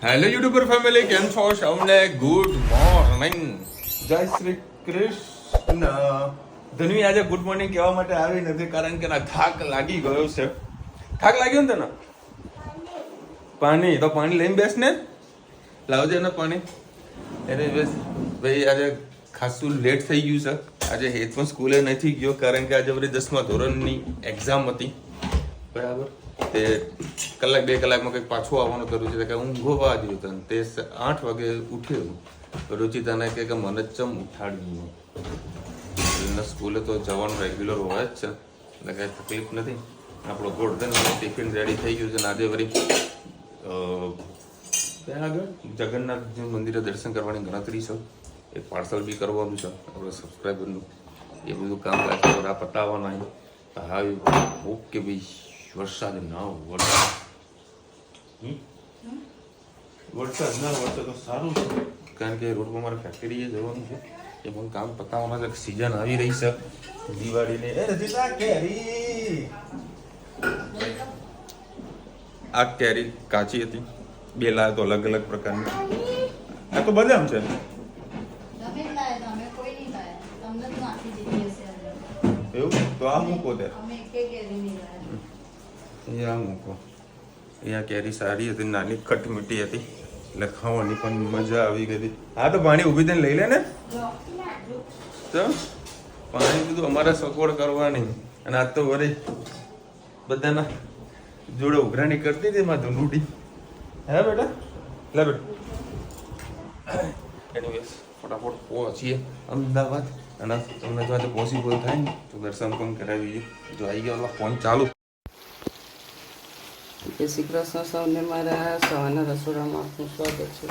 Hello YouTuber family, કેમ છો? સૌને ગુડ મોર્નિંગ, જય શ્રી કૃષ્ણ. ધનવી આજે ગુડ મોર્નિંગ કહેવા માટે આવી નથી, કારણ કે ના થાક લાગી ગયો છે. થાક લાગ્યો ને તને? પાણી તો પાણી લઈને બેસ ને, લાવજે ને પાણી. એને બેસ ભાઈ, આજે ખાસું લેટ થઈ ગયું છે. આજે હેત પણ સ્કૂલે નથી ગયો, કારણ કે આજે બધી 10મા ધોરણની એક્ઝામ હતી. બરાબર, તે કલાક 2 કલાકમાં કંઈક પાછું આવવાનું કર્યું છે કે હું ઊંઘવા દઉં તને. તે 8 વાગે ઉઠ્યો. રુચિતાને કે મને જ ચમ ઉઠાડ્યું. એને સ્કૂલે તો જવાનું રેગ્યુલર હોય જ છે, એટલે કાંઈ તકલીફ નથી. આપણો ગોળધન ટિફિન રેડી થઈ ગયું છે. અને આજે વળી ત્યાં આગળ જગન્નાથજી મંદિરે દર્શન કરવાની ગણતરી છે. એક પાર્સલ બી કરવાનું છે આપણે સબસ્ક્રાઈબરનું. એ બધું કામ લાગે આ પતાવવાના. હા ઓકે ભાઈ. વરસાદ ના વરસાદ તો સારું છે, કારણ કે રોડ પર મારે ફેક્ટરીએ જવાનું છે. એ પણ કામ પતાવવાના છે. સિઝન આવી રહી છે દિવાળીની. આ કેરી કાચી હતી, 2 લાયા તો અલગ અલગ પ્રકારની. આ તો બદામ છે. એવું તો આ મૂકો ત્યાં મૂકો. અહીંયા કેરી સારી હતી, નાની ખટ મીઠી હતી, એટલે ખાવાની પણ મજા આવી ગઈ હતી. હા તો પાણી ઊભી થઈને લઈ લે ને. તો પાણી બધું અમારે સગવડ કરવાની. અને આજ તો વળી બધાના જોડે ઉઘરાણી કરતી હતી માં ધૂંઢી. હે બેટા, લે બેટા. એનીવેઝ ફટાફટ પહોંચીએ અમદાવાદ. અને તમને જો આજે પોસિબલ થાય ને તો દર્શન પણ કરાવી. જો આવી ગયો ફોન ચાલુ. જય શ્રી કૃષ્ણ સૌને. મારા સવારના રસોડામાં આપનું સ્વાગત છે.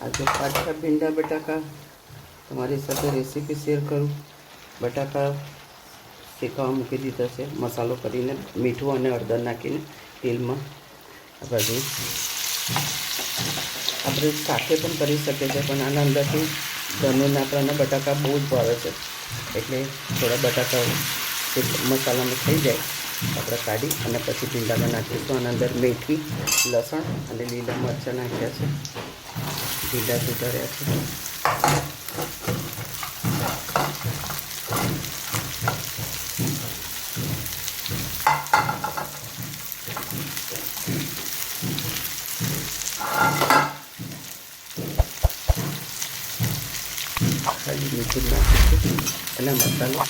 આજે પાછા ભીંડા બટાકા તમારી સાથે રેસીપી શેર કરું. બટાકા શેકાવા મૂકી દીધા છે, મસાલો કરીને મીઠું અને હળદર નાખીને તેલમાં. આ બાજુ આપણે સાથે પણ કરી શકીએ છીએ, પણ આના અંદરથી ધનુને આપણાને બટાકા બહુ જ ભાવે છે, એટલે થોડા બટાકા મસાલામાં થઈ જાય આપણે કાઢી અને પછી ભીંડામાં નાખીશું. આના અંદર મેથી, લસણ અને લીલા મરચાં નાખ્યા છે. ભીંડા સુધાર્યા છે. ખાલી મીઠું નાખીશું અને મસાલો.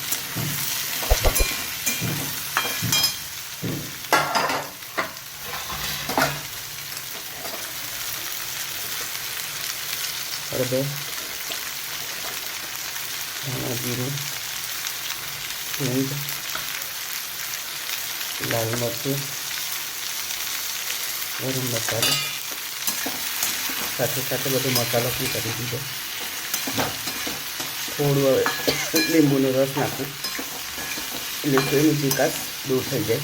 હળદર, ધાણા જીરું, હિંગ, લાલ મરચું, ગરમ મસાલો સાથે સાથે બધો મસાલો પણ કરી દીધો. થોડું હવે લીંબુનો રસ નાખું એટલે એની ચીકાશ દૂર થઈ જાય.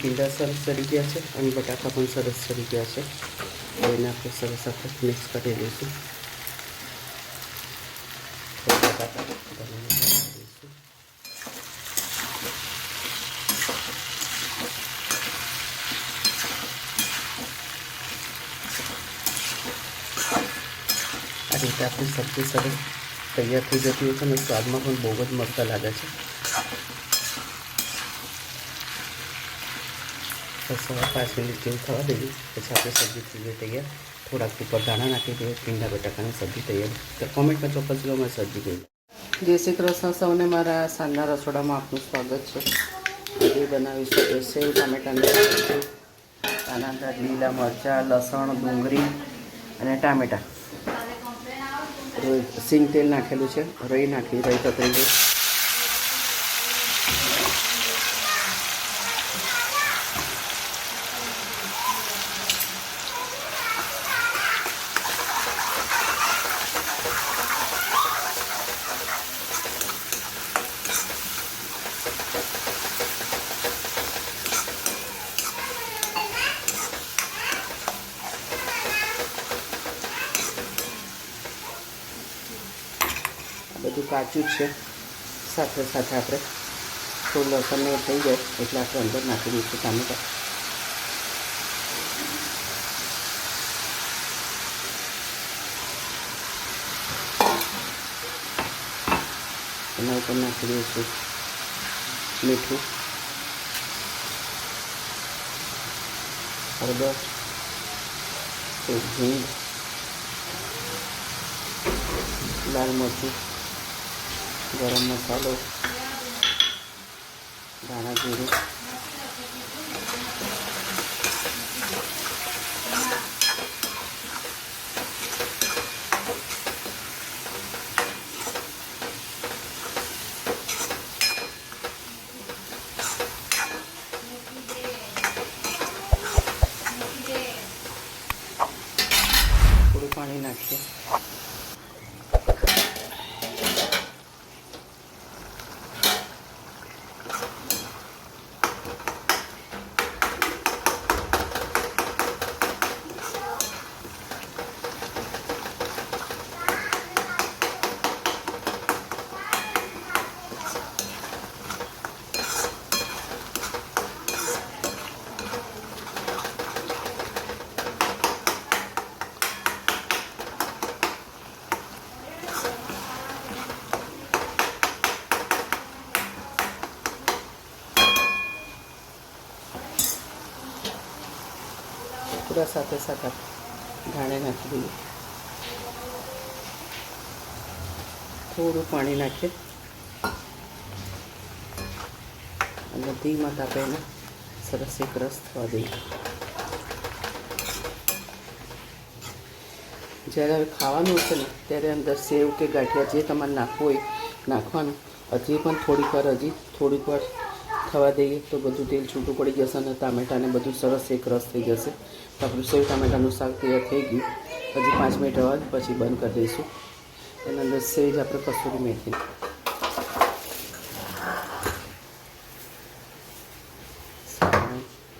ભીંડા સરસ ચડી ગયા છે અને બટાકા પણ સરસ ચડી ગયા છે. એને આપણે સરસ આપણે મિક્સ કરી દઈશું. બટાકા દઈશું. આ રીતે આપણી સબ્જી સરસ તૈયાર થઈ જતી હોય છે અને સ્વાદમાં પણ બહુ જ મસ્ત લાગે છે. 5 મિનિટ જેવું થવા દઈએ, પછી આપણે સબ્જી થઈ જાય તૈયાર. થોડાક ઉપર દાણા નાખી દઈએ. ભીંડા બટાકાની સબ્જી તૈયાર. તો કોમેન્ટમાં ચોક્કસ જો મારી સબ્જી કઈ. જય શ્રી કૃષ્ણ સૌને. મારા સાંજના રસોડામાં આપનું સ્વાગત છે. આજે બનાવીશું સેવ ટામેટાની સબ્જી. આના અંદર લીલા મરચાં, લસણ, ડુંગળી અને ટામેટાં. સિંગ તેલ નાખેલું છે. રઈ નાખી, રઈ તતરી ગઈ. બધું કાચું જ છે. સાથે સાથે આપણે થોડું લસણ ને થઈ જાય એટલે આપણે અંદર નાખી દઈશું ટામેટાં. એના ઉપર નાખી દઈશું મીઠું, હળદર, હિંગ, લાલ મરચું, ગરમ મસાલો, ધાણા જીરું, થોડું પાણી નાખીએ. પૂરા સાથે સાથે ધાણે નાખી દઈએ. થોડું પાણી નાખીએ અને ધીમા તાપે એને સરસ એક રસ થવા દઈએ. જ્યારે હવે ખાવાનું હશે ને ત્યારે અંદર સેવ કે ગાંઠિયા જે તમારે નાખવું હોય નાખવાનું. હજી પણ થોડીક વાર થવા દઈએ તો બધું તેલ છૂટું પડી જશે અને ટામેટાને બધું સરસ એક રસ થઈ જશે. તો આપણું સેવ ટામેટાનું શાક તૈયાર થઈ ગયું. હજી 5 મિનિટ રવા પછી બંધ કરી દઈશું. એના અંદર સેજ આપણે કસૂરી મેથી,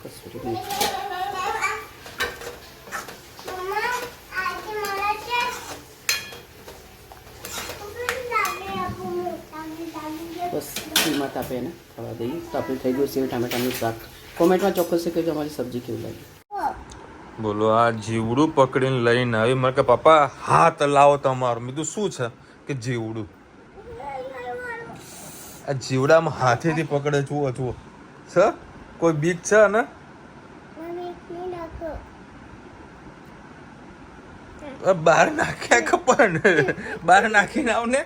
કસૂરી મેથી, બસ ધીમા તાપે એને થવા દઈએ. તો આપણે થઈ ગયું સેવ ટામેટાનું શાક. કોમેન્ટમાં ચોક્કસ કહેજો અમારી સબ્જી કેવી લાગી. બોલો આ જીવડું પકડીને લઈને આવી. મને કે પપ્પા હાથ લાવો તમારું. મેં કીધું શું છે કે જીવડું. આ જીવડામાં હાથેથી પકડે. જુઓ છે કોઈ બીક છે ને? બહાર નાખ્યા કપન બહાર નાખીને આવ ને.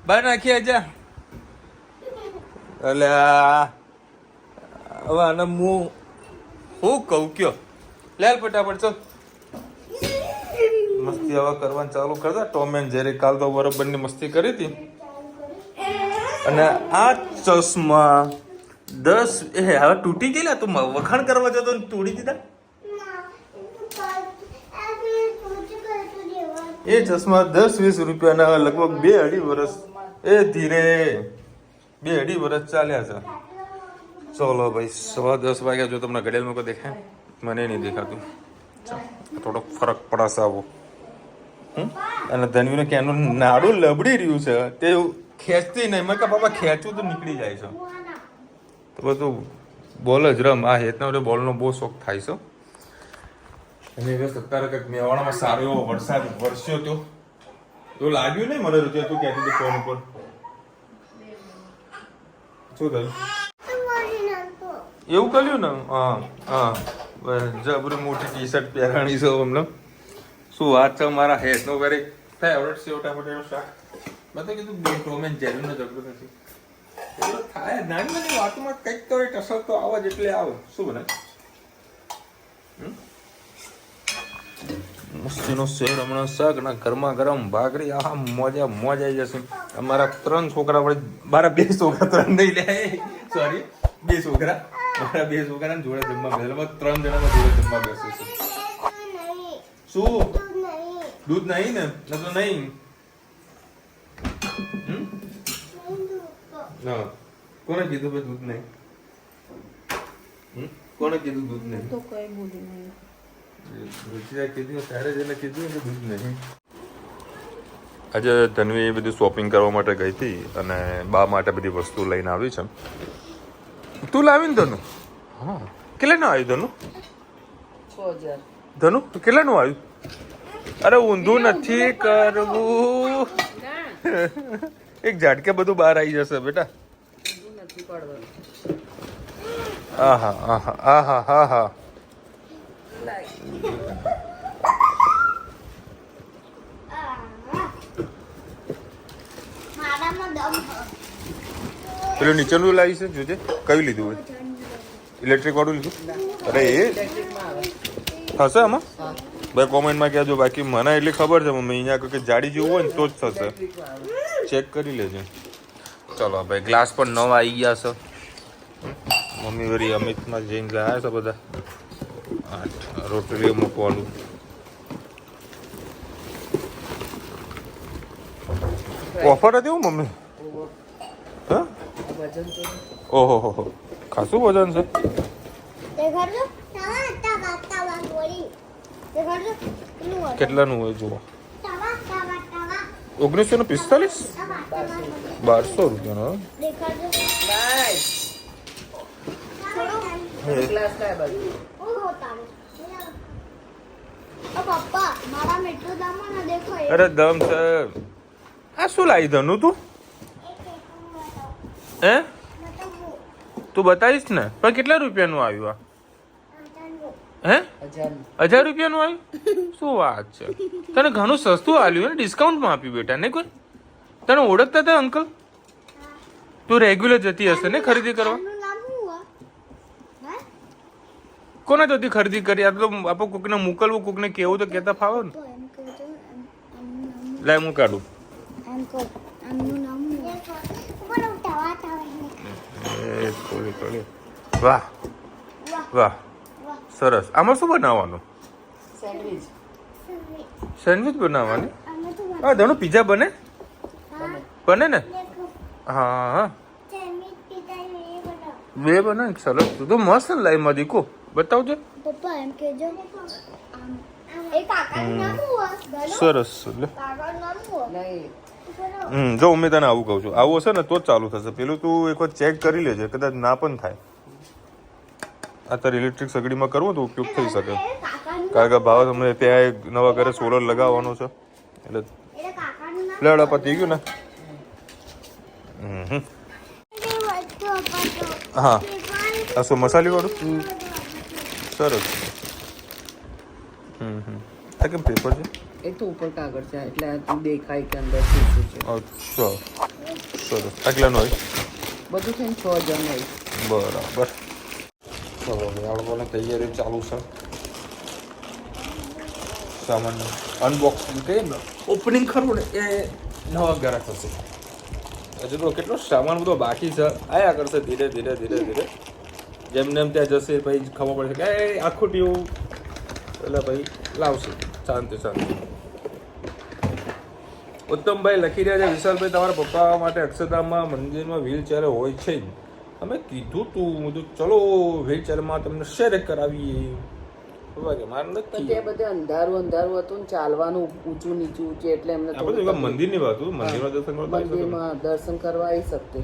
બહાર નાખી જા. એટલે હવે આને હું કહું કયો લેલ ફટાફટ ચાલ. મસ્તી હવે કરવાનું ચાલુ કરતા. ટોમ એન્ડ જેરી કાલ તો બરોબરની મસ્તી કરી હતી. અને આ ચશ્મા 10 હવે તૂટી ગયેલા. તું વખાણ કરવા જતો તોડી દીધા. એ ચશ્મા 10-20 રૂપિયાના લગભગ 2-2.5 વર્ષ ધીરે 2-2.5 વર્ષ ચાલ્યા છે. ચલો ભાઈ 10:15 વાગ્યા. જો તમને ઘડિયાળમાં કોઈ દેખાય? મને નહીં દેખાતું. થોડો ફરક પડાશે આવો. અને ધનવીનું ક્યાંનું નાડું લબડી રહ્યું છે તે ખેંચતી નહીં. મેં કે બાપા ખેંચવું તો નીકળી જાય છે. તો બધું બોલ જ રમ. આ હેતનો બોલનો બહુ શોખ થાય છે. અને અત્યારે કંઈક મેવાડામાં સારો એવો વરસાદ વરસ્યો તો એવું લાગ્યું નહીં મને. તું કહેતી હતી ફોન ઉપર. શું થયું? એવું કર્યું ને? હા જબરી મોટી ટી શર્ટ પહેરાણી છે અમને. શું વાત છે. મારા હેતનો વેરી ફેવરેટ સેવ ટામેટાનું શાક. મેં તો કીધું બે ટોમ એન્ડ જેરીનો ઝઘડો નથી. એટલો થાય નાની નાની વાતોમાં કંઈક તો ટસર તો આવે જ એટલે આવે. શું બને મસ્તીનો સેવ હમણાં શાક ના ગરમા ગરમ ભાખરી. આ મોજ આવી જશે. અમારા 3 છોકરા વડે મારા 2 છોકરા 3 નહીં લે. સોરી 2 છોકરા. મારા 2 છોકરા જોડે જમવા બેસે. 3 જણા જોડે જમવા બેસે છે. શું દૂધ નહીં ને? તો નહીં. હા કોને કીધું ભાઈ દૂધ નહીં? કોને કીધું દૂધ નહીં? તો કઈ બોલી નહીં. રુચિયા કીધું ત્યારે જ એને કીધું કે દૂધ નહીં. આજે ધનવી બધી શોપિંગ કરવા માટે ગઈ હતી અને બા માટે બધી વસ્તુ લઈને આવી છે. તું લાવી ને ધનુ? હા. કેટલાનું આવ્યું ધનુ? 6000. ધનુ કેટલાનું આવ્યું? અરે ઊંધું નથી કરવું. એક ઝાટકે બધું બહાર આવી જશે બેટા. નથી પડવાનું. આહા આહા આહા હા હા. પેલું નીચેનું લાવી છે જોજે. કયું લીધું હોય? ઇલેક્ટ્રિક વાળું લીધું? અરે એ થશે આમાં? ભાઈ કોમેન્ટમાં કહેજો. બાકી મને એટલી ખબર છે મમ્મી અહીંયા કે જાડી જેવું હોય ને તો જ થશે. ચેક કરી લેજો. ચલો ભાઈ ગ્લાસ પણ નવા આવી ગયા છે. મમ્મી વળી અમિતમાં જઈને ગયા છે બધા. રોટલી મૂકવાનું. ઓફર હતી હું મમ્મી? હા ઓહો હો ખાસું વજન છે. કેટલાનું હોય જુઓ? 1945. 1200 રૂપિયાનો. અરે દમ છે. આ શું લાવી ધનું તું? હે તું બતાવીશ ને? પણ કેટલા રૂપિયાનું આવ્યું આ? હે 1000 રૂપિયાનું આવ્યું? શું વાત છે? તને ઘણું સસ્તું આવ્યું ને? ડિસ્કાઉન્ટમાં આપ્યું બેટા ને કોઈ? તને ઓળખતા હતા અંકલ? તું રેગ્યુલર જતી હશે ને ખરીદી કરવા? કોને જતી ખરીદી કરી? આ તો આપણે કોકને મોકલવું, કોકને કેવું તો કહેતા ફાવે ને. લાય હું કાઢું. વાહ વાહ સરસ. આમાં શું બનાવવાનું? સેન્ડવિચ બનાવવાની? હા ધણું પિઝા બને? બને ને? હા હા બે બને. સરસ. તું તો મસ્ત લાઈ માં દીકો. બતાવજો. સરસ. જો મેં તને આવું કહું છું. આવું હશે ને તો જ ચાલુ થશે. પેલું તું એક વાર ચેક કરી લેજે. કદાચ ના પણ થાય. આ તારી ઇલેક્ટ્રિક સગડીમાં કરવું તો ઉપયોગ થઈ શકે. કારણ કે ભાવ તમને ત્યાં નવા ઘરે સોલર લગાવવાનો છે એટલે લડા પતી ગયું ને. હા આ શું મસાલી વાળું? સરસ. આ કેમ પેપર છે? એ તો ઉપર કાગળ છે એટલે દેખાય કે અંદર શું છે. અચ્છા સરસ. કેટલાનું હોય? બધું થઈને 6000 હોય. બરાબર. ચલો આવડવાની તૈયારી ચાલુ છે. સામાન અનબોક્સિંગ કહીએ ને ઓપનિંગ ખરું ને એ નવા ઘરે થશે. હજુ તો કેટલો સામાન બધો બાકી છે. આયા કરશે ધીરે ધીરે ધીરે ધીરે. જેમને એમ ત્યાં જશે ભાઈ ખબર પડશે કે એ આખું ટ્યુબ એટલે ભાઈ લાવશે. શાંતિ શાંતિ. ઉત્તમભાઈ લખી રહ્યા છે વિશાલભાઈ તમારા પપ્પા માટે અક્ષરધામમાં મંદિરમાં વ્હીલચેર હોય છે જ. અમે કીધું તું બધું ચલો વ્હીલચેરમાં તમને શેર કરાવીએ. મારે નથી. બધે અંધારું અંધારું હતું ને ચાલવાનું ઊંચું નીચું ઊંચું એટલે એમને મંદિરની વાત મંદિરમાં દર્શન કરવા આવી શકતે.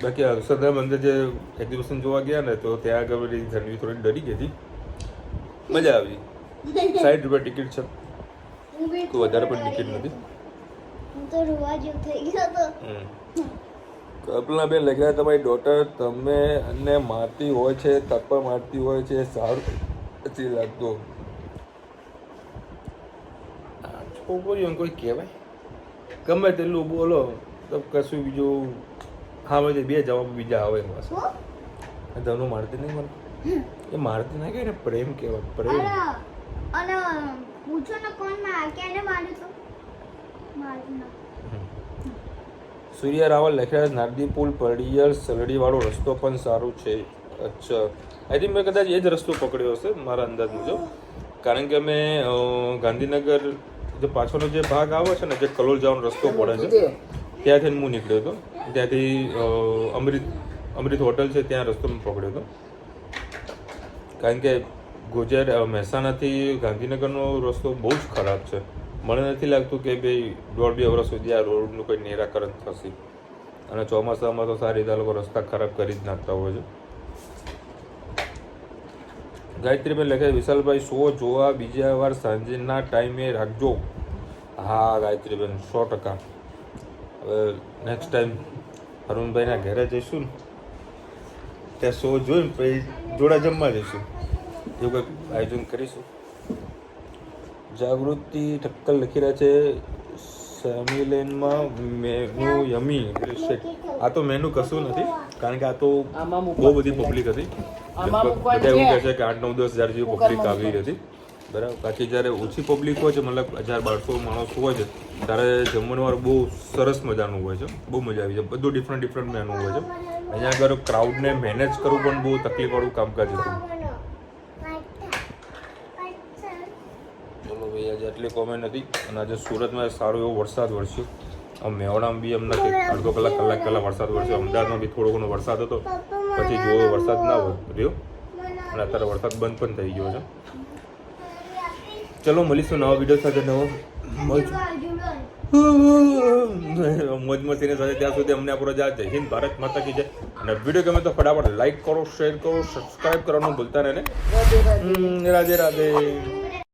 બાકી અક્ષરધામ મંદિર જે એક્ઝિબિશન જોવા ગયા ને તો ત્યાં આગળ ધનવી થોડી ડરી ગઈ હતી. મજા આવી. 60 રૂપિયા ટિકિટ છે. કોઈ વધારે પણ ટિકિટ નથી. કલ્પનાબેન લખી રહ્યા તમારી ડોટર તમે અને મારતી હોય છે, તપ્પર મારતી હોય છે, સારું નથી લાગતો. છોકરીઓને કોઈ કહેવાય ગમે તેટલું બોલો તો કશું બીજું હા બે જવાબ બીજા આવે પાછું. ધનુ મારતી નહીં મને એ મારતી ના કહેવાય ને પ્રેમ કહેવાય. પ્રેમ. અને પૂછો ને કોણ કેને માર્યું તો માર્યું. સૂર્ય રાવલ લખ્યા નારદી પુલ પડિયલ સલડી વાળો રસ્તો પણ સારું છે. અચ્છા આઈ થિંક મેં કદાચ એ જ રસ્તો પકડ્યો હશે મારા અંદાજ મુજબ. કારણ કે અમે ગાંધીનગર જે પાછળનો જે ભાગ આવે છે ને જે કલોલ જવાનો રસ્તો પડે છે ત્યાંથી હું નીકળ્યો હતો. ત્યાંથી અમૃત હોટલ છે ત્યાં રસ્તો મેં પકડ્યો હતો. કારણ કે મહેસાણાથી ગાંધીનગરનો રસ્તો બહુ જ ખરાબ છે. મને નથી લાગતું કે ભાઈ 1.5-2 વર્ષ સુધી આ રોડનું કોઈ નિરાકરણ થશે. અને ચોમાસામાં તો સારી રીતે લોકો રસ્તા ખરાબ કરી જ નાખતા હોય છે. ગાયત્રીબેન લખે વિશાલભાઈ શો જોવા બીજા વાર સાંજના ટાઈમે રાખજો. હા ગાયત્રીબેન 100%. હવે નેક્સ્ટ ટાઈમ અરુણભાઈના ઘરે જઈશું ને ત્યાં શો જોઈને પછી જોડા જમવા જઈશું, એવું કંઈક આયોજન કરીશું. જાગૃતિ ઠક્કર લખી રહ્યા છે સેમિલેનમાં મેનુ યમી શેક. આ તો મેનુ કશું નથી, કારણ કે આ તો આમાં બહુ બધી પબ્લિક હતી. આમાં બધા એવું કહે છે કે 8-9-10 હજાર જેવી પબ્લિક આવી હતી. બરાબર. બાકી જ્યારે ઓછી પબ્લિક હોય છે, મતલબ 1000-1200 માણસ હોય છે, ત્યારે જમણવાર બહુ સરસ મજાનું હોય છે, બહુ મજા આવી છે. બધું ડિફરન્ટ મેનુ હોય છે. અહીંયા આગળ ક્રાઉડને મેનેજ કરવું પણ બહુ તકલીફવાળું કામકાજ હતું. ચલો ભાઈ, આજે આટલી કોમેન્ટ હતી. અને આજે સુરતમાં સારો એવો વરસાદ વરસ્યો. મેવાડામાં બી અમને અડધો કલાક પહેલાં વરસાદ વરસ્યો. અમદાવાદમાં બી થોડો ઘણો વરસાદ હતો, પછી જોયો વરસાદ ના રહ્યો, અને અત્યારે વરસાદ બંધ પણ થઈ ગયો છે. ચલો મળીશું નવા વિડીયો સાથે. મોજ મસ્તીની સાથે. ત્યાં સુધી અમને આપણો જય હિન્દ, ભારત માતા કી જય. અને વિડીયો ગમે તો ફટાફટ લાઈક કરો, શેર કરો, સબસ્ક્રાઈબ કરવાનું ભૂલતા નહીં. રાધે રાધે.